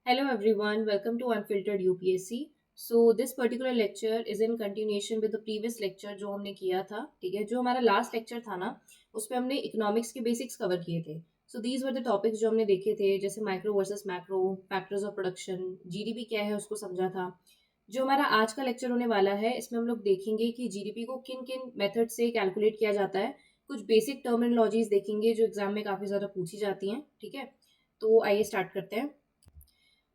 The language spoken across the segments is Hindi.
Hello everyone, welcome to Unfiltered UPSC. So this particular lecture is in continuation with the previous lecture जो हमने किया था, ठीक है। जो हमारा लास्ट लेक्चर था ना, उस पे हमने इकोनॉमिक्स के बेसिक्स कवर किए थे। So these were the topics जो हमने देखे थे, जैसे micro versus macro, factors of production, GDP क्या है उसको समझा था। जो हमारा आज का लेक्चर होने वाला है, इसमें हम लोग देखेंगे कि जीडीपी को किन किन मेथड से कैलकुलेट किया जाता है। कुछ बेसिक टर्मिनोलॉजीज देखेंगे जो एग्जाम में काफ़ी ज़्यादा पूछी जाती हैं, ठीक है। तो आइए स्टार्ट करते हैं।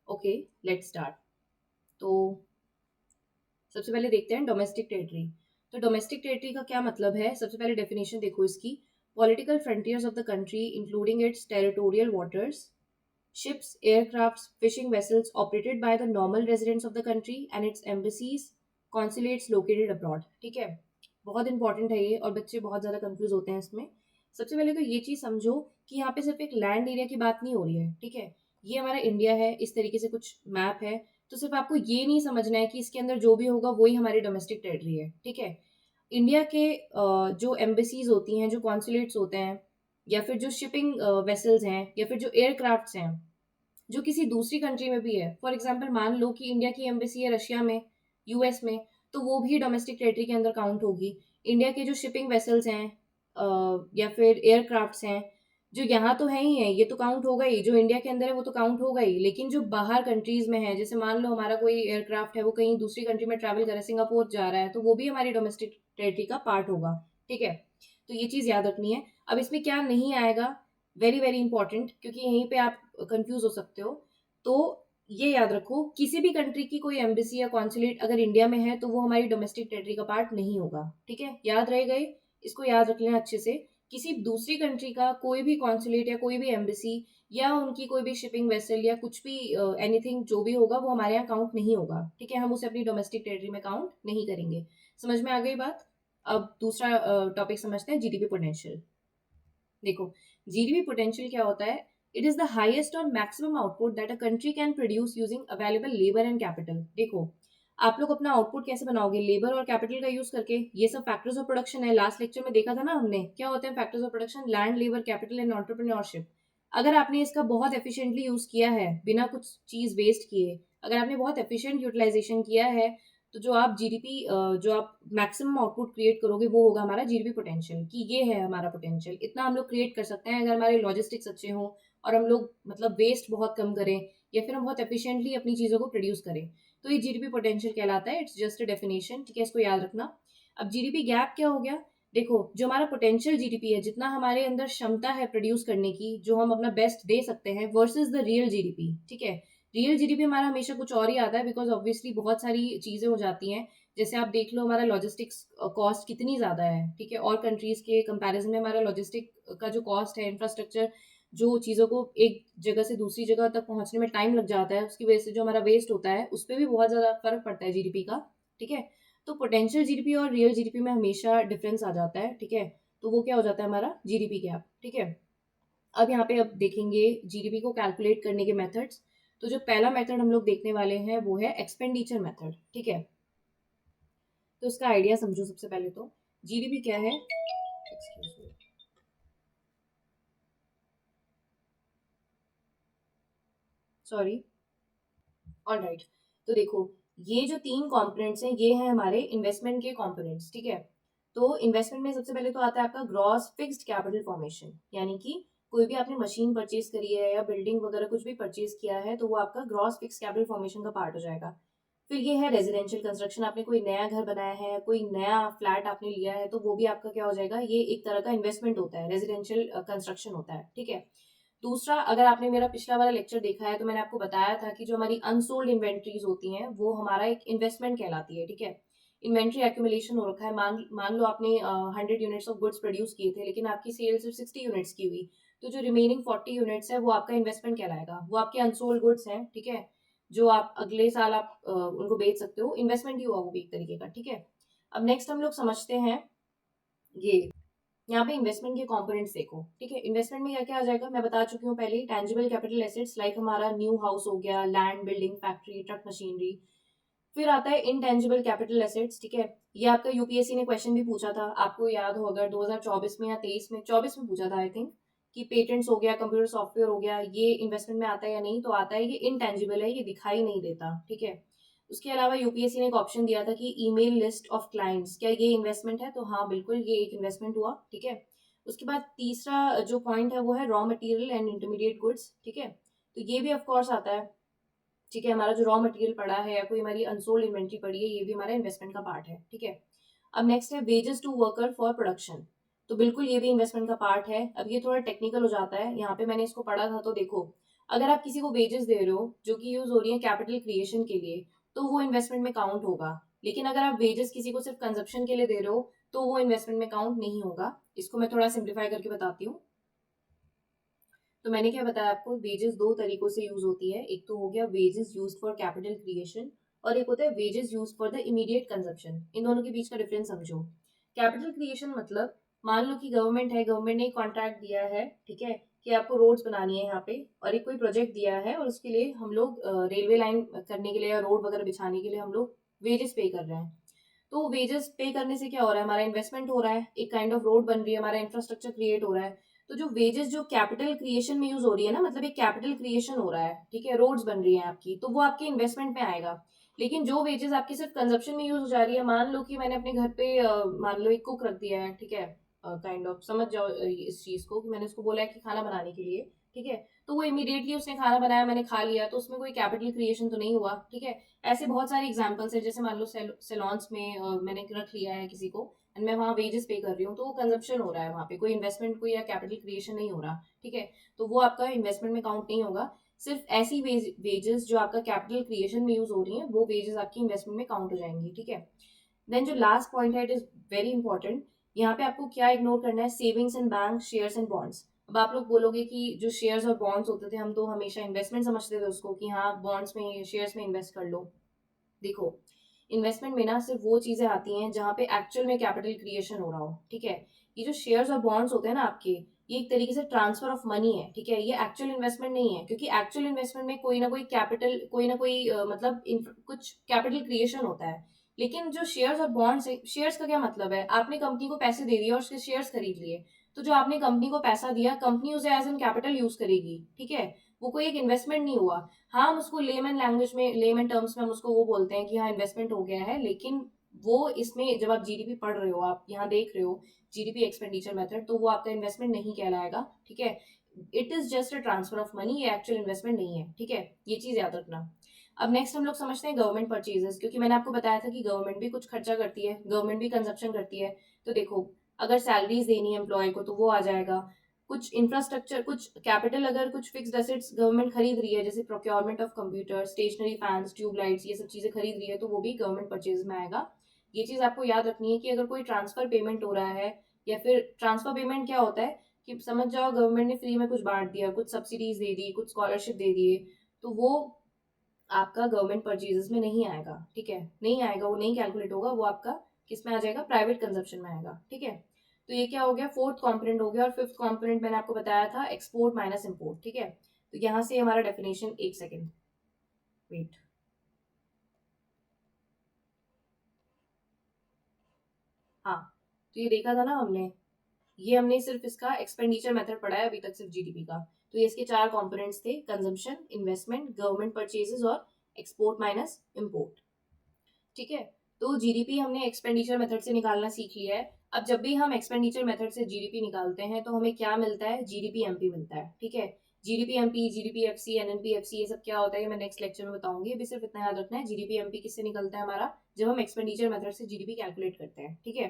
Okay, let's start. तो सबसे पहले देखते हैं डोमेस्टिक टेरिटरी। तो डोमेस्टिक टेरिटरी का क्या मतलब है, सबसे पहले डेफिनेशन देखो इसकी। Political frontiers of the country including it's territorial waters, ships, aircrafts, fishing vessels operated by the normal residents of the country and its embassies, consulates located abroad। ठीक है, बहुत इंपॉर्टेंट है ये और बच्चे बहुत ज़्यादा कंफ्यूज होते हैं इसमें। सबसे पहले तो ये चीज़ समझो कि यहाँ पे सिर्फ एक लैंड एरिया की बात नहीं हो रही है, ठीक है। ये हमारा इंडिया है, इस तरीके से कुछ मैप है। तो सिर्फ आपको ये नहीं समझना है कि इसके अंदर जो भी होगा वही हमारी डोमेस्टिक टेरिटरी है, ठीक है। इंडिया के जो एम्बेसीज होती हैं, जो कॉन्सुलेट्स होते हैं, या फिर जो शिपिंग वेसल्स हैं, या फिर जो एयरक्राफ्ट्स हैं जो किसी दूसरी कंट्री में भी है। फॉर एग्जाम्पल मान लो कि इंडिया की एम्बेसी है रशिया में, यूएस में, तो वो भी डोमेस्टिक टेरिटरी के अंदर काउंट होगी। इंडिया के जो शिपिंग वेसल्स हैं या फिर एयरक्राफ्ट्स हैं, जो यहाँ तो है ही है, ये तो काउंट होगा ही। जो इंडिया के अंदर है वो तो काउंट होगा ही, लेकिन जो बाहर कंट्रीज में है, जैसे मान लो हमारा कोई एयरक्राफ्ट है, वो कहीं दूसरी कंट्री में ट्रैवल कर रहा है, सिंगापुर जा रहा है, तो वो भी हमारी डोमेस्टिक टेरिटरी का पार्ट होगा, ठीक है। तो ये चीज़ याद रखनी है। अब इसमें क्या नहीं आएगा, वेरी वेरी इंपॉर्टेंट, क्योंकि यहीं पे आप कंफ्यूज हो सकते हो। तो ये याद रखो, किसी भी कंट्री की कोई एम्बेसी या कॉन्सुलेट अगर इंडिया में है तो वो हमारी डोमेस्टिक टेरिटरी का पार्ट नहीं होगा, ठीक है। याद रह गए, इसको याद रख लेना अच्छे से। किसी दूसरी कंट्री का कोई भी कॉन्सुलेट या कोई भी एम्बेसी या उनकी कोई भी शिपिंग वेसल या कुछ भी एनीथिंग जो भी होगा वो हमारे यहाँ काउंट नहीं होगा, ठीक है। हम उसे अपनी डोमेस्टिक टेरिटरी में काउंट नहीं करेंगे। समझ में आ गई बात। अब दूसरा टॉपिक समझते हैं, जीडीपी पोटेंशियल। देखो, जीडीपी पोटेंशियल क्या होता है। इट इज द हाईएस्ट और maximum output that a country can produce using available labour and capital. देखो, आप लोग अपना आउटपुट कैसे बनाओगे, लेबर और कैपिटल का यूज करके। ये सब फैक्टर्स ऑफ प्रोडक्शन है, लास्ट लेक्चर में देखा था ना हमने, क्या होते हैं factors of production, land, labour, capital and entrepreneurship. अगर आपने इसका बहुत एफिशिएंटली यूज किया है, बिना कुछ चीज वेस्ट किए, अगर आपने बहुत एफिशिएंट यूटिलाइजेशन किया है, तो जो आप जीडीपी, जो आप मैक्सिमम आउटपुट क्रिएट करोगे वो होगा हमारा जीडीपी पोटेंशियल। कि ये है हमारा पोटेंशियल, इतना हम लोग क्रिएट कर सकते हैं अगर हमारे लॉजिस्टिक्स अच्छे हों और हम लोग मतलब वेस्ट बहुत कम करें, या फिर हम बहुत एफिशिएंटली अपनी चीज़ों को प्रोड्यूस करें। तो ये जीडीपी पोटेंशियल कहलाता है। इट्स जस्ट अ डेफिनेशन, ठीक है, इसको याद रखना। अब जीडीपी गैप क्या हो गया। देखो, जो हमारा पोटेंशियल जीडीपी है, जितना हमारे अंदर क्षमता है प्रोड्यूस करने की, जो हम अपना बेस्ट दे सकते हैं, वर्सेस द रियल जीडीपी, ठीक है। रियल जीडीपी हमारा हमेशा कुछ और ही आता है, बिकॉज ऑब्वियसली बहुत सारी चीजें हो जाती हैं। जैसे आप देख लो हमारा लॉजिस्टिक्स कॉस्ट कितनी ज्यादा है, ठीक है। और कंट्रीज के कंपैरिजन में हमारा लॉजिस्टिक का जो कॉस्ट है, इंफ्रास्ट्रक्चर, जो चीज़ों को एक जगह से दूसरी जगह तक पहुंचने में टाइम लग जाता है, उसकी वजह से जो हमारा वेस्ट होता है, उस पर भी बहुत ज़्यादा फर्क पड़ता है जीडीपी का, ठीक है। तो पोटेंशियल जीडीपी और रियल जीडीपी में हमेशा डिफरेंस आ जाता है, ठीक है। तो वो क्या हो जाता है, हमारा जीडीपी गैप, ठीक है। अब यहाँ पे अब देखेंगे जीडीपी को कैलकुलेट करने के मेथड्स। तो जो पहला मेथड हम लोग देखने वाले हैं वो है एक्सपेंडिचर मेथड, ठीक है। तो इसका आइडिया समझो। सबसे पहले तो जीडीपी क्या है, एक्सक्यूज मी, सॉरी, ऑलराइट। तो देखो, ये जो तीन कंपोनेंट्स हैं ये हैं हमारे इन्वेस्टमेंट के कंपोनेंट्स, ठीक है। तो इन्वेस्टमेंट में सबसे पहले तो आता है आपका ग्रॉस फिक्स्ड कैपिटल फॉर्मेशन, यानी कि कोई भी आपने मशीन परचेज करी है या बिल्डिंग वगैरह कुछ भी परचेज किया है, तो वो आपका ग्रॉस फिक्स कैपिटल फॉर्मेशन का पार्ट हो जाएगा। फिर ये है रेजिडेंशियल कंस्ट्रक्शन, आपने कोई नया घर बनाया है, कोई नया फ्लैट आपने लिया है, तो वो भी आपका क्या हो जाएगा, ये एक तरह का इन्वेस्टमेंट होता है, रेजिडेंशियल कंस्ट्रक्शन होता है, ठीक है। दूसरा, अगर आपने मेरा पिछला वाला लेक्चर देखा है तो मैंने आपको बताया था कि जो हमारी अनसोल्ड इन्वेंट्रीज होती हैं वो हमारा एक इन्वेस्टमेंट कहलाती है, ठीक है। इन्वेंट्री एक्यूमुलेशन हो रखा है, मान मान लो आपने 100 यूनिट्स ऑफ गुड्स प्रोड्यूस किए थे, लेकिन आपकी सेल सिर्फ 60 यूनिट्स की हुई, तो जो रिमेनिंग 40 यूनिट्स है वो आपका इन्वेस्टमेंट कहलाएगा, वो आपके अनसोल्ड गुड्स हैं, ठीक है। जो आप अगले साल आप उनको बेच सकते हो, इन्वेस्टमेंट ही हुआ वो भी एक तरीके का, ठीक है। अब नेक्स्ट हम लोग समझते हैं ये, यहाँ पे इन्वेस्टमेंट के कंपोनेंट्स देखो, ठीक है। इन्वेस्टमेंट में क्या क्या आ जाएगा, मैं बता चुकी हूँ पहले ही। टेंजिबल कैपिटल एसेट्स लाइक हमारा न्यू हाउस हो गया, land, building, factory, truck, machinery. फिर आता है इनटेंजिबल कैपिटल एसेट्स, ठीक है। ये आपका यूपीएससी ने क्वेश्चन भी पूछा था, आपको याद हो अगर 2024 में या 23 में, 24 में पूछा था आई थिंक, कि पेटेंट्स हो गया, कंप्यूटर सॉफ्टवेयर हो गया, ये इन्वेस्टमेंट में आता है या नहीं, तो आता है, ये इनटेंजिबल है, ये दिखाई नहीं देता, ठीक है। उसके अलावा यूपीएससी ने एक ऑप्शन दिया था कि ईमेल लिस्ट ऑफ क्लाइंट्स, क्या ये इन्वेस्टमेंट है, तो हाँ बिल्कुल ये एक इन्वेस्टमेंट हुआ, ठीक है। उसके बाद तीसरा जो पॉइंट है वो है raw material and intermediate goods, ठीक है। तो ये भी ऑफकोर्स आता है, ठीक है। हमारा जो रॉ मटेरियल पड़ा है या कोई हमारी अनसोल्ड इन्वेंट्री पड़ी है, ये भी हमारा इन्वेस्टमेंट का पार्ट है, ठीक है। अब नेक्स्ट है wages to worker for production, तो बिल्कुल ये भी इन्वेस्टमेंट का पार्ट है। अब ये थोड़ा टेक्निकल हो जाता है, यहाँ पे मैंने इसको पढ़ा था, तो देखो, अगर आप किसी को वेजेस दे रहे हो जो कि यूज हो रही है कैपिटल क्रिएशन के लिए, तो वो इन्वेस्टमेंट में काउंट होगा। लेकिन अगर आप वेजेस किसी को सिर्फ कंजप्शन के लिए दे रहे हो, तो वो इन्वेस्टमेंट में काउंट नहीं होगा। इसको मैं थोड़ा सिंप्लीफाई करके बताती हूँ। तो मैंने क्या बताया आपको, वेजेस दो तरीकों से यूज होती है। एक तो हो गया wages use for capital creation, और एक होता है wages use for the immediate consumption. इन दोनों के बीच का डिफरेंस समझो। कैपिटल क्रिएशन मतलब, मान लो कि गवर्नमेंट है, गवर्नमेंट ने कॉन्ट्रैक्ट दिया है, ठीक है, कि आपको रोड्स बनानी है यहाँ पे, और एक कोई प्रोजेक्ट दिया है, और उसके लिए हम लोग रेलवे लाइन करने के लिए या रोड वगैरह बिछाने के लिए हम लोग वेजेस पे कर रहे हैं। तो वेजेस पे करने से क्या हो रहा है, हमारा इन्वेस्टमेंट हो रहा है, एक काइंड ऑफ रोड बन रही है, हमारा इंफ्रास्ट्रक्चर क्रिएट हो रहा है। तो जो वेजेस जो कैपिटल क्रिएशन में यूज हो रही है ना, मतलब एक कैपिटल क्रिएशन हो रहा है, ठीक है, रोड्स बन रही है आपकी, तो वो आपके इन्वेस्टमेंट में आएगा। लेकिन जो वेजेस आपकी सिर्फ कंजप्शन में यूज हो जा रही है, मान लो कि मैंने अपने घर पे मान लो एक कुक रख दिया है, ठीक है, काइंड ऑफ समझ जाओ इस चीज को, कि मैंने उसको बोला है कि खाना बनाने के लिए, ठीक है, तो वो इमीडिएटली उसने खाना बनाया, मैंने खा लिया, तो उसमें कोई कैपिटल क्रिएशन तो नहीं हुआ, ठीक है। ऐसे बहुत सारे एग्जाम्पल्स है, जैसे मान लो सेलॉन्स में मैंने रख लिया है किसी को, एंड मैं वहाँ वेजेस पे कर रही हूँ, तो वो कंजप्शन हो रहा है, वहाँ पे कोई इन्वेस्टमेंट कोई या कैपिटल क्रिएशन नहीं हो रहा, ठीक है। तो वो आपका इन्वेस्टमेंट में काउंट नहीं होगा। सिर्फ ऐसी वेजेस जो आपका कैपिटल क्रिएशन में यूज हो रही है, वो वेजेस आपकी इन्वेस्टमेंट में काउंट हो जाएंगी, ठीक है। देन जो लास्ट पॉइंट है, इट इज वेरी इंपॉर्टेंट। यहाँ पे आपको क्या इग्नोर करना है, savings and bank, shares and bonds. अब आप लोग बोलोगे कि जो शेयर्स और बॉन्ड्स होते थे, हम तो हमेशा इन्वेस्टमेंट समझते थे उसको, कि हाँ बॉन्ड्स में शेयर्स में इन्वेस्ट कर लो। देखो, इन्वेस्टमेंट में ना सिर्फ वो चीजें आती हैं जहां पे एक्चुअल में कैपिटल क्रिएशन हो रहा हो, ठीक है। ये जो शेयर्स और बॉन्ड्स होते हैं ना आपके, ये एक तरीके से ट्रांसफर ऑफ मनी है, ठीक है, ये एक्चुअल इन्वेस्टमेंट नहीं है, क्योंकि एक्चुअल इन्वेस्टमेंट में कोई ना कोई कैपिटल, कोई ना कोई मतलब कुछ कैपिटल क्रिएशन होता है। लेकिन जो शेयर्स और बॉन्ड्स है, शेयर्स का क्या मतलब है, आपने कंपनी को पैसे दे दिए और उसके शेयर्स खरीद लिए, तो जो आपने कंपनी को पैसा दिया, कंपनी उसे एज एन कैपिटल यूज करेगी, ठीक है। वो कोई एक इन्वेस्टमेंट नहीं हुआ। हाँ, हम उसको लेमन लैंग्वेज में, लेमन टर्म्स में हम उसको वो बोलते हैं कि हाँ इन्वेस्टमेंट हो गया है, लेकिन वो इसमें जब आप जीडीपी पढ़ रहे हो, आप यहाँ देख रहे हो जीडीपी एक्सपेंडिचर मेथड, तो वो आपका इन्वेस्टमेंट नहीं कहलाएगा, ठीक है। It is just a transfer of money, ये एक्चुअल इन्वेस्टमेंट नहीं है, ठीक है, ये चीज याद रखना। अब नेक्स्ट हम लोग समझते हैं गवर्नमेंट परचेजेस, क्योंकि मैंने आपको बताया था कि गवर्नमेंट भी कुछ खर्चा करती है, गवर्नमेंट भी कंजप्शन करती है। तो देखो, अगर सैलरीज देनी है एम्प्लॉय को, तो वो आ जाएगा। कुछ इंफ्रास्ट्रक्चर, कुछ कैपिटल, अगर कुछ फिक्स्ड एसेट्स गवर्नमेंट खरीद रही है, जैसे procurement of computer, stationery, fans, tubelights, ये सब चीजें खरीद रही है, तो वो भी गवर्नमेंट परचेज में आएगा। ये चीज आपको याद रखनी है कि अगर कोई ट्रांसफर पेमेंट हो रहा है, या फिर ट्रांसफर पेमेंट क्या होता है, कि समझ जाओ गवर्नमेंट ने फ्री में कुछ बांट दिया, कुछ सब्सिडीज दे दी, कुछ स्कॉलरशिप दे दिए, तो वो आपका गवर्नमेंट परचेजेस में नहीं आएगा, ठीक है, नहीं आएगा, वो नहीं कैलकुलेट होगा, वो आपका किस में आ जाएगा, प्राइवेट कंजप्शन में आएगा, ठीक है। तो ये क्या हो गया, फोर्थ कॉम्पोनेंट हो गया। और फिफ्थ कॉम्पोनेंट मैंने आपको बताया था, एक्सपोर्ट माइनस इम्पोर्ट, ठीक है। तो यहाँ से हमारा डेफिनेशन, एक सेकेंड वेट, हाँ, तो ये देखा था ना हमने, ये हमने सिर्फ इसका एक्सपेंडिचर मेथड पढ़ा है अभी तक, सिर्फ जीडीपी का। तो ये इसके चार कंपोनेंट्स थे, कंजम्पशन, इन्वेस्टमेंट, गवर्नमेंट परचेजेस और एक्सपोर्ट माइनस इम्पोर्ट, ठीक है। तो जीडीपी हमने एक्सपेंडिचर मेथड से निकालना सीख लिया है। अब जब भी हम एक्सपेंडिचर मेथड से जीडीपी निकालते हैं, तो हमें क्या मिलता है, जीडीपी एमपी मिलता है, ठीक है। GDP MP, GDP FC, NNP FC, ये सब क्या होता है, ये मैं नेक्स्ट लेक्चर में बताऊंगी। अभी सिर्फ इतना याद रखना है, जीडीपी एमपी किससे निकलता है हमारा, जब हम एक्सपेंडिचर मेथड से जीडीपी कैलकुलेट करते हैं, ठीक है।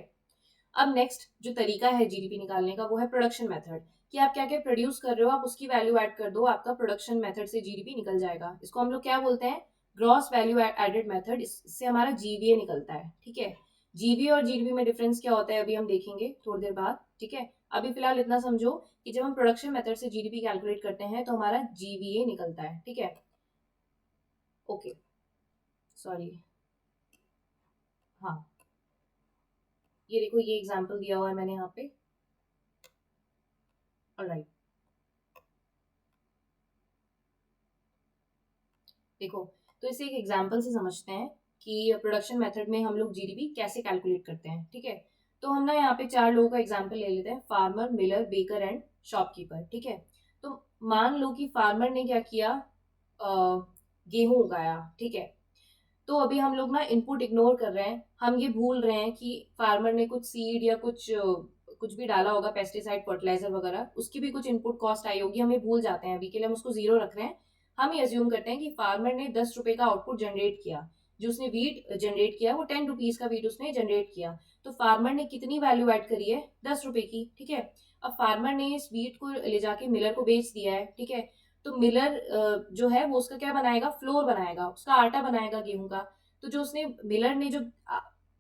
अब नेक्स्ट जो तरीका है जीडीपी निकालने का, वो है प्रोडक्शन मेथड, कि आप क्या क्या प्रोड्यूस कर रहे हो, आप उसकी वैल्यू ऐड कर दो, आपका प्रोडक्शन मेथड से जीडीपी निकल जाएगा। इसको हम लोग क्या बोलते हैं, ग्रॉस वैल्यू एडेड मेथड। इससे हमारा जीवीए निकलता है, ठीक है। जीवीए और जीडीपी में डिफरेंस क्या होता है, अभी हम देखेंगे थोड़ी देर बाद, ठीक है। अभी फिलहाल इतना समझो कि जब हम प्रोडक्शन मेथड से जीडीपी कैलकुलेट करते हैं, तो हमारा जीवीए निकलता है, ठीक है। ओके, सॉरी, हाँ, ये देखो, ये एग्जाम्पल दिया हुआ है मैंने यहाँ पे, ऑलराइट। देखो, तो इसे एक एग्जाम्पल से समझते हैं कि प्रोडक्शन मेथड में हम लोग जीडीपी कैसे कैलकुलेट करते हैं, ठीक है। तो हम ना यहाँ पे चार लोगों का एग्जाम्पल ले लेते हैं, farmer, Miller, baker and shopkeeper, ठीक है। तो मान लो कि फार्मर ने क्या किया, गेहूं उगाया, ठीक है। तो अभी हम लोग ना इनपुट इग्नोर कर रहे हैं, हम ये भूल रहे हैं कि फार्मर ने कुछ सीड या कुछ भी डाला होगा, पेस्टिसाइड फर्टिलाइजर वगैरह, उसकी भी कुछ इनपुट कॉस्ट आई होगी, हम ये भूल जाते हैं। अभी के लिए हम उसको जीरो रख रहे हैं। हम ये अज्यूम करते हैं कि फार्मर ने 10 रुपए का आउटपुट जनरेट किया, जो उसने वीट जनरेट किया वो 10 रुपीज का वीट उसने जनरेट किया। तो फार्मर ने कितनी वैल्यू ऐड करी है, 10 रुपए की, ठीक है। अब फार्मर ने इस वीट को ले जाके मिलर को बेच दिया है, ठीक है। तो मिलर जो है वो उसका क्या बनाएगा, फ्लोर बनाएगा, उसका आटा बनाएगा गेहूं का। तो जो उसने मिलर ने जो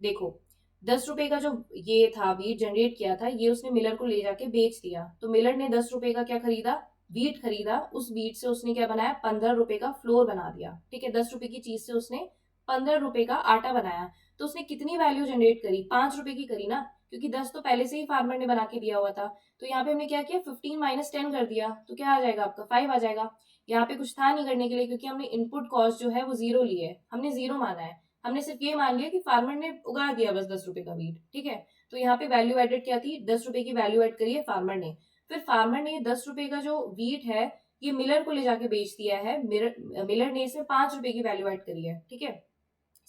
देखो 10 रुपए का जो ये था वीट जनरेट किया था, ये उसने मिलर को ले जाके बेच दिया। तो मिलर ने 10 रुपए का क्या खरीदा, वीट खरीदा। उस वीट से उसने क्या बनाया, 15 रुपए का फ्लोर बना दिया, ठीक है। 10 रुपए की चीज से उसने 15 रुपए का आटा बनाया। तो उसने कितनी वैल्यू जनरेट करी, 5 रुपए की करी ना, क्योंकि 10 तो पहले से ही फार्मर ने बना के दिया हुआ था। तो यहाँ पे हमने क्या किया, 15 - 10 कर दिया, तो क्या आ जाएगा आपका 5 आ जाएगा। यहाँ पे कुछ था नहीं करने के लिए, क्योंकि हमने इनपुट कॉस्ट जो है वो जीरो ली है, हमने जीरो माना है। हमने सिर्फ ये मान लिया कि फार्मर ने उगा दिया बस 10 रुपए का वीट, ठीक है। तो यहाँ पे वैल्यू एडेड क्या थी, 10 रुपए की वैल्यू एड करी है फार्मर ने। फिर फार्मर ने 10 रुपए का जो वीट है ये मिलर को ले जाके बेच दिया है, मिलर ने इसमें 5 रुपए की वैल्यू ऐड करी है, ठीक है।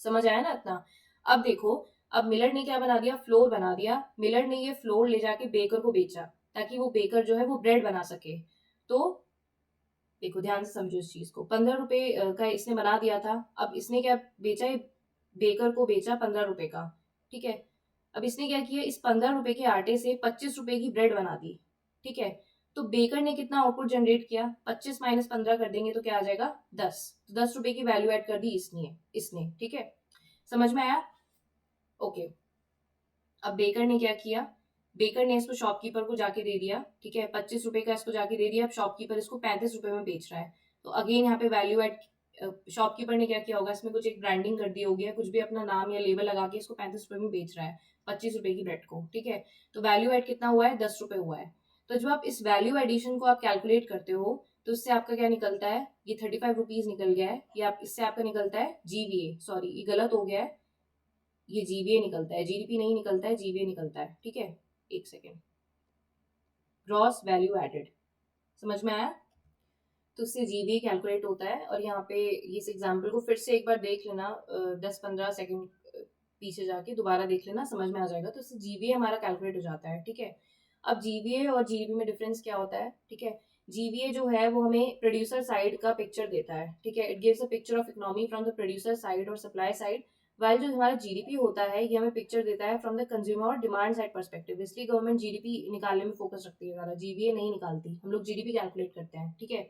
समझ आया ना इतना। अब देखो, अब मिलर ने क्या बना दिया, फ्लोर बना दिया। मिलर ने ये फ्लोर ले जाके बेकर को बेचा, ताकि वो बेकर जो है वो ब्रेड बना सके। तो देखो ध्यान से समझो इस चीज को, 15 रुपए का इसने बना दिया था। अब इसने क्या बेचा, बेकर को बेचा 15 रुपए का, ठीक है। अब इसने क्या किया, इस 15 रुपए के आटे से 25 रुपए की ब्रेड बना दी, ठीक है। तो बेकर ने कितना आउटपुट जनरेट किया, 25 - 15 कर देंगे तो क्या आ जाएगा, 10। तो 10 रुपए की वैल्यू ऐड कर दी इसने, ठीक है। समझ में आया, ओके। अब बेकर ने क्या किया, बेकर ने इसको शॉपकीपर को जाके दे दिया, ठीक है। 25 रुपए का इसको जाके दे दिया। अब शॉपकीपर इसको 35 रुपए में बेच रहा है। तो अगेन यहाँ पे वैल्यू एड, शॉपकीपर ने क्या किया होगा, इसमें कुछ एक ब्रांडिंग कर दी होगी, कुछ भी अपना नाम या लेबल लगा के इसको 35 रुपए में बेच रहा है, 25 रुपए की ब्रेड को, ठीक है। तो वैल्यू एड कितना हुआ है, 10 रुपए हुआ है। तो जब आप इस वैल्यू एडिशन को आप कैलकुलेट करते हो, तो इससे आपका क्या निकलता है, ये 35 रुपीज निकल गया है। ये आप इससे आपका निकलता है जीवीए, सॉरी ये गलत हो गया है, ये जीवीए निकलता है, जीडीपी नहीं निकलता है, जीवीए निकलता है, ठीक है। एक सेकेंड, ग्रॉस वैल्यू एडेड, समझ में आया। तो उससे जीवीए कैलकुलेट होता है। और यहाँ पे इस एग्जाम्पल को फिर से एक बार देख लेना, 10-15 सेकेंड पीछे जाके दोबारा देख लेना, समझ में आ जाएगा। तो इससे जीवीए हमारा कैलकुलेट हो जाता है, ठीक है। अब जीवीए और जीडीपी में डिफरेंस क्या होता है, ठीक है। जीवीए जो है वो हमें प्रोड्यूसर साइड का पिक्चर देता है, ठीक है। It gives a picture of economy from the producer side और सप्लाई साइड। वाइल जो हमारा जीडीपी होता है ये हमें पिक्चर देता है फ्रॉम द कंज्यूमर और डिमांड साइड परस्पेक्टिव। इसलिए गवर्नमेंट जीडीपी निकालने में फोकस रखती है ज्यादा, जीवीए नहीं निकालती, हम लोग जीडीपी कैलकुलेट करते हैं, ठीक है।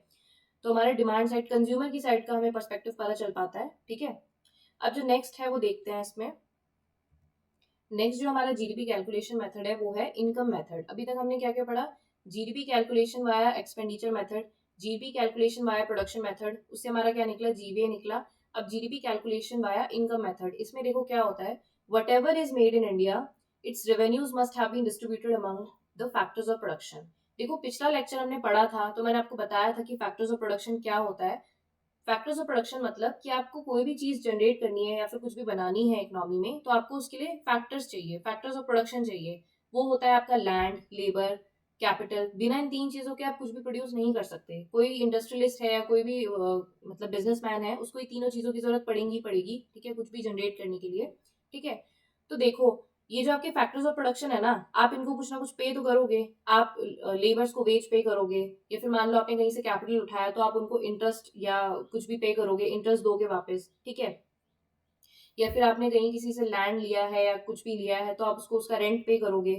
तो हमारे डिमांड साइड, कंज्यूमर की साइड का हमें पर्सपेक्टिव पता चल पाता है, ठीक है। अब जो नेक्स्ट है वो देखते हैं इसमें। नेक्स्ट जो हमारा जीडीपी कैलकुलेशन मेथड है वो है इनकम मेथड। अभी तक हमने क्या क्या पढ़ा, GDP calculation via expenditure method, GDP calculation via production method, उससे हमारा क्या निकला, जीवीए निकला। अब GDP calculation via income method, इसमें देखो क्या होता है, whatever is made in India its revenues must have been distributed among the factors of production. देखो पिछला लेक्चर हमने पढ़ा था, तो मैंने आपको बताया था कि फैक्टर्स ऑफ प्रोडक्शन क्या होता है। फैक्टर्स ऑफ प्रोडक्शन मतलब कि आपको कोई भी चीज जनरेट करनी है या फिर कुछ भी बनानी है इकोनॉमी में, तो आपको उसके लिए फैक्टर्स चाहिए, फैक्टर्स ऑफ प्रोडक्शन चाहिए। वो होता है आपका लैंड, लेबर, कैपिटल। बिना इन तीन चीजों के आप कुछ भी प्रोड्यूस नहीं कर सकते। कोई इंडस्ट्रियलिस्ट है या कोई भी मतलब बिजनेसमैन है, उसको ये तीनों चीजों की जरूरत पड़ेगी पड़ेगी, ठीक है, कुछ भी जनरेट करने के लिए, ठीक है। तो देखो ये जो आपके फैक्टर्स ऑफ प्रोडक्शन है ना, आप इनको कुछ ना कुछ पे तो करोगे। आप लेबर्स को वेज पे करोगे, या फिर मान लो आपने कहीं से कैपिटल उठाया तो आप उनको इंटरेस्ट या कुछ भी पे करोगे, इंटरेस्ट दोगे वापस, ठीक है। या फिर आपने कहीं किसी से लैंड लिया है या कुछ भी लिया है तो आप उसको उसका रेंट पे करोगे।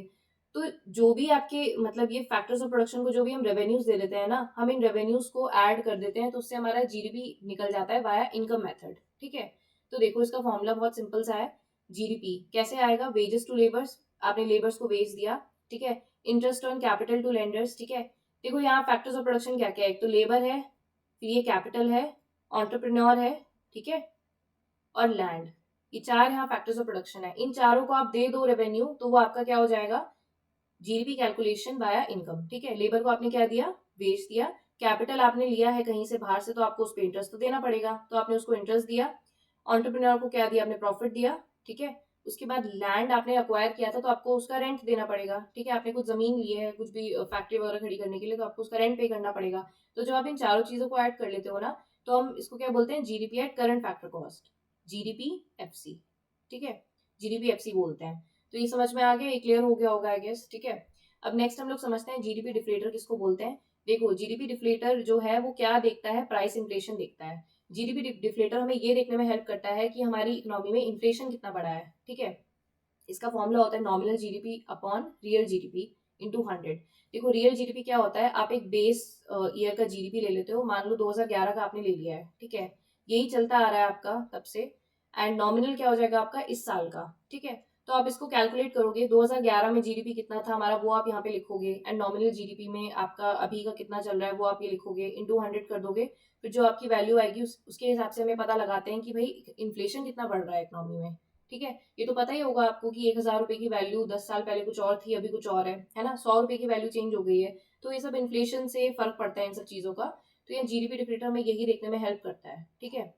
तो जो भी आपके मतलब ये फैक्टर्स ऑफ प्रोडक्शन को जो भी हम रेवेन्यूज दे देते हैं ना, हम इन रेवेन्यूज को ऐड कर देते हैं, तो उससे हमारा जीडीपी निकल जाता है वाया इनकम मेथड, ठीक है। तो देखो इसका फॉर्मूला बहुत सिंपल सा है। जीडीपी कैसे आएगा, वेजेस टू लेबर्स, आपने लेबर्स को वेज दिया, ठीक है। Interest on capital to lenders, ठीक है। देखो यहाँ फैक्टर्स ऑफ प्रोडक्शन क्या क्या है, एक तो लेबर है, फिर ये कैपिटल है, ऑन्टरप्रेन्योर है, ठीक है, और लैंड। ये चार यहाँ फैक्टर्स ऑफ प्रोडक्शन है। इन चारों को आप दे दो रेवेन्यू, तो वो आपका क्या हो जाएगा, जीडीपी कैलकुलेशन बाया इनकम, ठीक है। लेबर को आपने क्या दिया, वेज दिया। कैपिटल आपने लिया है कहीं से बाहर से, तो आपको उस पर इंटरेस्ट तो देना पड़ेगा, तो आपने उसको इंटरेस्ट दिया। ऑन्टरप्रेन्योर को क्या दिया, आपने प्रॉफिट दिया, ठीक है। उसके बाद लैंड आपने अक्वायर किया था तो आपको उसका रेंट देना पड़ेगा, ठीक है। आपने कुछ जमीन ली है कुछ भी फैक्ट्री वगैरह खड़ी करने के लिए, तो आपको उसका रेंट पे करना पड़ेगा। तो जब आप इन चारों चीजों को ऐड कर लेते हो ना, तो हम इसको क्या बोलते हैं, GDP at current factor cost, GDP FC, ठीक है। जीडीपी एफसी बोलते हैं। तो ये समझ में आ गया, ये क्लियर हो गया होगा आई गेस, ठीक है। अब नेक्स्ट हम लोग समझते हैं जीडीपी डिफ्लेटर किसको बोलते हैं। देखो जीडीपी डिफ्लेटर जो है वो क्या देखता है, प्राइस इन्फ्लेशन देखता है। जीडीपी डिफ्लेटर हमें ये देखने में हेल्प करता है कि हमारी इकोनॉमी में इन्फ्लेशन कितना बढ़ा है, ठीक है। इसका फॉर्मूला होता है nominal GDP upon real GDP into 100। देखो रियल जीडीपी क्या होता है, आप एक बेस ईयर का जीडीपी ले लेते हो, मान लो 2011 का आपने ले लिया है, ठीक है। यही चलता आ रहा है आपका तब से। एंड नॉमिनल क्या हो जाएगा आपका इस साल का, ठीक है। तो आप इसको कैलकुलेट करोगे, 2011 में जीडीपी कितना था हमारा वो आप यहाँ पे लिखोगे, एंड नॉमिनल जीडीपी में आपका अभी का कितना चल रहा है वो आप ये लिखोगे, इंटू 100 कर दोगे। फिर जो आपकी वैल्यू आएगी उसके हिसाब से हमें पता लगाते हैं कि भाई इन्फ्लेशन कितना बढ़ रहा है इकोनॉमी में, ठीक है। ये तो पता ही होगा आपको कि 1,000 रुपए की वैल्यू 10 साल पहले कुछ और थी, अभी कुछ और है ना। 100 रुपए की वैल्यू चेंज हो गई है। तो ये सब इन्फ्लेशन से फर्क पड़ता है इन सब चीजों का। तो ये जीडीपी डिफरेटर में यही देखने में हेल्प करता है, ठीक है।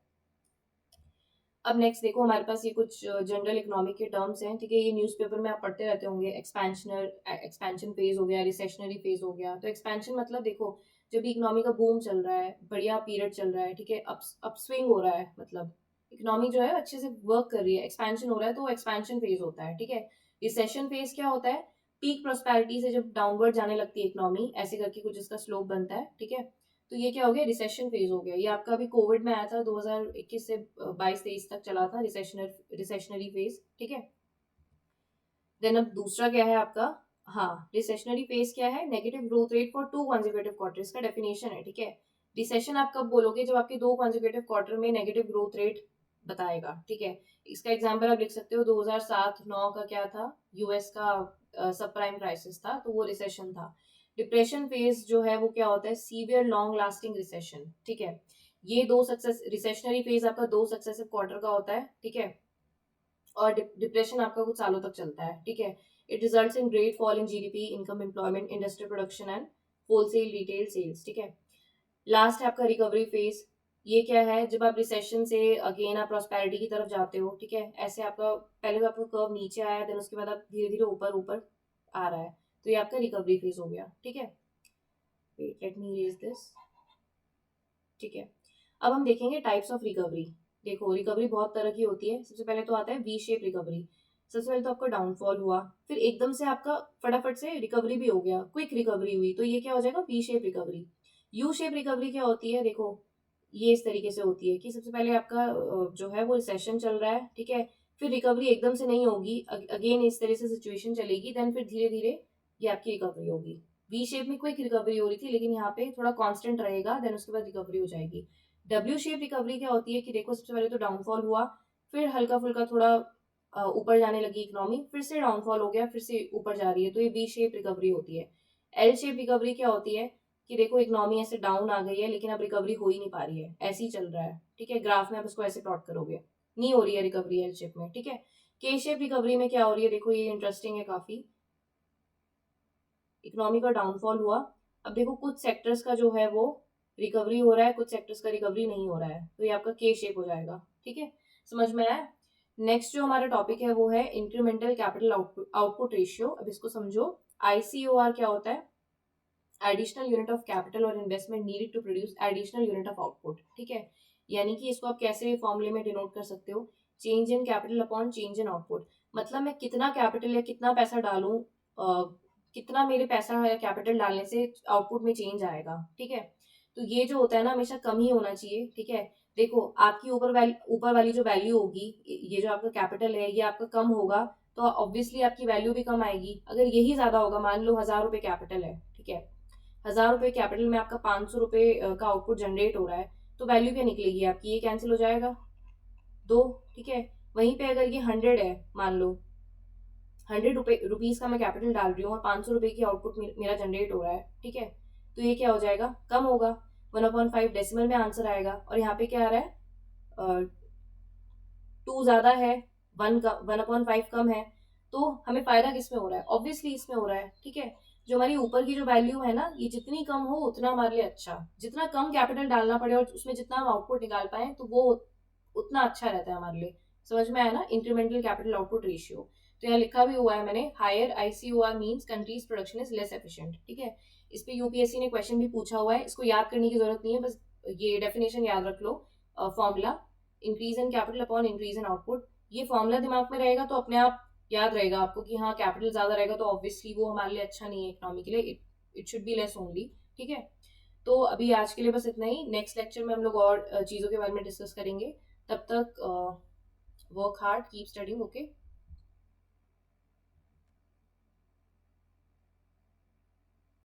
अब नेक्स्ट देखो हमारे पास ये कुछ जनरल इकोनॉमिक के टर्म्स हैं, ठीक है। ये न्यूज़पेपर में आप पढ़ते रहते होंगे। एक्सपेंशन फेज हो गया, रिसेशनरी फेज हो गया। तो एक्सपेंशन मतलब देखो जब भी इकोनॉमी का बूम चल रहा है, बढ़िया पीरियड चल रहा है, ठीक है, अपस्विंग हो रहा है, मतलब इकोनॉमी जो है अच्छे से वर्क कर रही है, एक्सपेंशन हो रहा है, तो एक्सपेंशन फेज होता है, ठीक है। रिसेशन फेज क्या होता है, पीक प्रोस्पेरिटी से जब डाउनवर्ड जाने लगती है इकोनॉमी, ऐसे करके कुछ इसका स्लोप बनता है, ठीक है। तो ये क्या हो गया, रिसेशन फेज हो गया। ये आपका अभी कोविड में आया था, 2021 से 22-23 तक चला था रिसेशनरी फेज, ठीक है। देन अब दूसरा क्या है आपका, हाँ रिसेशनरी फेज क्या है, negative growth rate for 2 consecutive quarters का डेफिनेशन है, ठीक है। रिसेशन आप कब बोलोगे, जब आपके 2 कंसेक्यूटिव क्वार्टर में नेगेटिव ग्रोथ रेट बताएगा, ठीक है। इसका एग्जांपल आप लिख सकते हो, 2007-9 का क्या था, यूएस का सब प्राइम क्राइसिस था, तो वो रिसेशन था। डिप्रेशन फेज जो है वो क्या होता है, सीवियर लॉन्ग लास्टिंग रिसेशन, ठीक है। ये रिसेशनरी फेज आपका 2 सक्सेसिव क्वार्टर का होता है, ठीक है। और डिप्रेशन आपका कुछ सालों तक चलता है, ठीक है। It results in great fall in GDP, income, employment, industrial production and wholesale retail sales, ठीक है। लास्ट है आपका रिकवरी फेज। ये क्या है, जब आप रिसेशन से अगेन आप प्रॉस्पेरिटी की तरफ जाते हो, ठीक है। ऐसे आपका पहले तो आपका कर्व नीचे आया, देन उसके बाद आप धीरे धीरे ऊपर ऊपर आ रहा है, तो ये आपका रिकवरी फेज हो गया, ठीक है। Wait let me raise this, ठीक है। अब हम देखेंगे टाइप्स ऑफ रिकवरी। देखो रिकवरी बहुत तरह की होती है। सबसे पहले तो आता है वी शेप रिकवरी। सबसे पहले तो आपका डाउनफॉल हुआ, फिर एकदम से आपका फटाफट से रिकवरी भी हो गया, क्विक रिकवरी हुई, तो ये क्या हो जाएगा, V shape recovery. U shape recovery क्या होती है, देखो ये इस तरीके से होती है कि सबसे पहले आपका जो है वो रिसेशन चल रहा है, ठीक है। फिर रिकवरी एकदम से नहीं होगी, अगेन इस तरह से सिचुएशन चलेगी, देन फिर धीरे धीरे ये आपकी रिकवरी होगी। वी शेप में क्विक रिकवरी हो रही थी, लेकिन यहाँ पे थोड़ा कांस्टेंट रहेगा, देन उसके बाद रिकवरी हो जाएगी। डब्ल्यू शेप रिकवरी क्या होती है कि देखो सबसे पहले तो डाउनफॉल हुआ, फिर हल्का फुल्का थोड़ा ऊपर जाने लगी इकोनॉमी, फिर से डाउनफॉल हो गया, फिर से ऊपर जा रही है, तो ये वी शेप रिकवरी होती है। एल शेप रिकवरी क्या होती है कि देखो इकोनॉमी ऐसे डाउन आ गई है, लेकिन अब रिकवरी हो ही नहीं पा रही है, ऐसे ही चल रहा है, ठीक है। ग्राफ में आप इसको ऐसे प्लॉट करोगे, नहीं हो रही है रिकवरी एल शेप में, ठीक है। के शेप रिकवरी में क्या हो रही है, देखो ये इंटरेस्टिंग है काफी। इकोनॉमी का डाउनफॉल हुआ, अब देखो कुछ सेक्टर्स का जो है वो रिकवरी हो रहा है, कुछ सेक्टर्स का रिकवरी नहीं हो रहा है, तो ये आपका के शेप हो जाएगा, ठीक है। समझ में आया। नेक्स्ट जो हमारा टॉपिक है वो है इंक्रीमेंटल कैपिटल आउटपुट रेशियो। अब इसको समझो। आईसीओआर क्या होता है, एडिशनल यूनिट ऑफ कैपिटल और investment needed to produce additional unit of output, ठीक है। यानी कि इसको आप कैसे फॉर्मूले में डिनोट कर सकते हो, change in capital upon change in output. मतलब मैं कितना कैपिटल या कितना पैसा डालूं, कितना मेरे पैसा या कैपिटल डालने से आउटपुट में चेंज आएगा, ठीक है। तो ये जो होता है ना हमेशा कम ही होना चाहिए, ठीक है। देखो आपकी ऊपर वाली जो वैल्यू होगी, ये जो आपका कैपिटल है ये आपका कम होगा, तो ऑब्वियसली आपकी वैल्यू भी कम आएगी। अगर यही ज्यादा होगा, मान लो 1,000 रुपए कैपिटल है, ठीक है, 1,000 रुपए कैपिटल में आपका 500 रुपए का आउटपुट जनरेट हो रहा है, तो वैल्यू क्या निकलेगी आपकी, ये कैंसिल हो जाएगा, दो, ठीक है। वहीं पे अगर ये 100 है, मान लो 100 रुपीज का मैं कैपिटल डाल रही हूँ और 500 रुपए की आउटपुट मेरा जनरेट हो रहा है, ठीक है। तो ये क्या हो जाएगा, कम होगा, 1/5 डेसिमल में आंसर आएगा। और यहाँ पे क्या आ रहा है, 2 ज्यादा है, 1/5 कम है, तो हमें फायदा किसमें हो रहा है, ऑब्वियसली इसमें हो रहा है, ठीक है। जो हमारी ऊपर की जो वैल्यू है ना, ये जितनी कम हो उतना हमारे लिए अच्छा, जितना कम कैपिटल डालना पड़े और उसमें जितना हम आउटपुट निकाल पाए, तो वो उतना अच्छा रहता है हमारे लिए। समझ में आया ना, इंक्रीमेंटल कैपिटल आउटपुट रेशियो। तो यहाँ लिखा भी हुआ है मैंने, higher ICOR means countries production is less efficient, ठीक है। इस पे यूपीएससी ने क्वेश्चन भी पूछा हुआ है, इसको याद करने की जरूरत नहीं है, बस ये डेफिनेशन याद रख लो। Formula increase in capital upon increase in output, ये फॉर्मूला दिमाग में रहेगा तो अपने आप याद रहेगा आपको कि हाँ कैपिटल ज्यादा रहेगा तो ऑब्वियसली वो हमारे लिए अच्छा नहीं है इकोनॉमी के लिए, it should be less only, ठीक है। तो अभी आज के लिए बस इतना ही, नेक्स्ट लेक्चर में हम लोग और चीज़ों के बारे में डिस्कस करेंगे। तब तक work hard, keep studying, okay.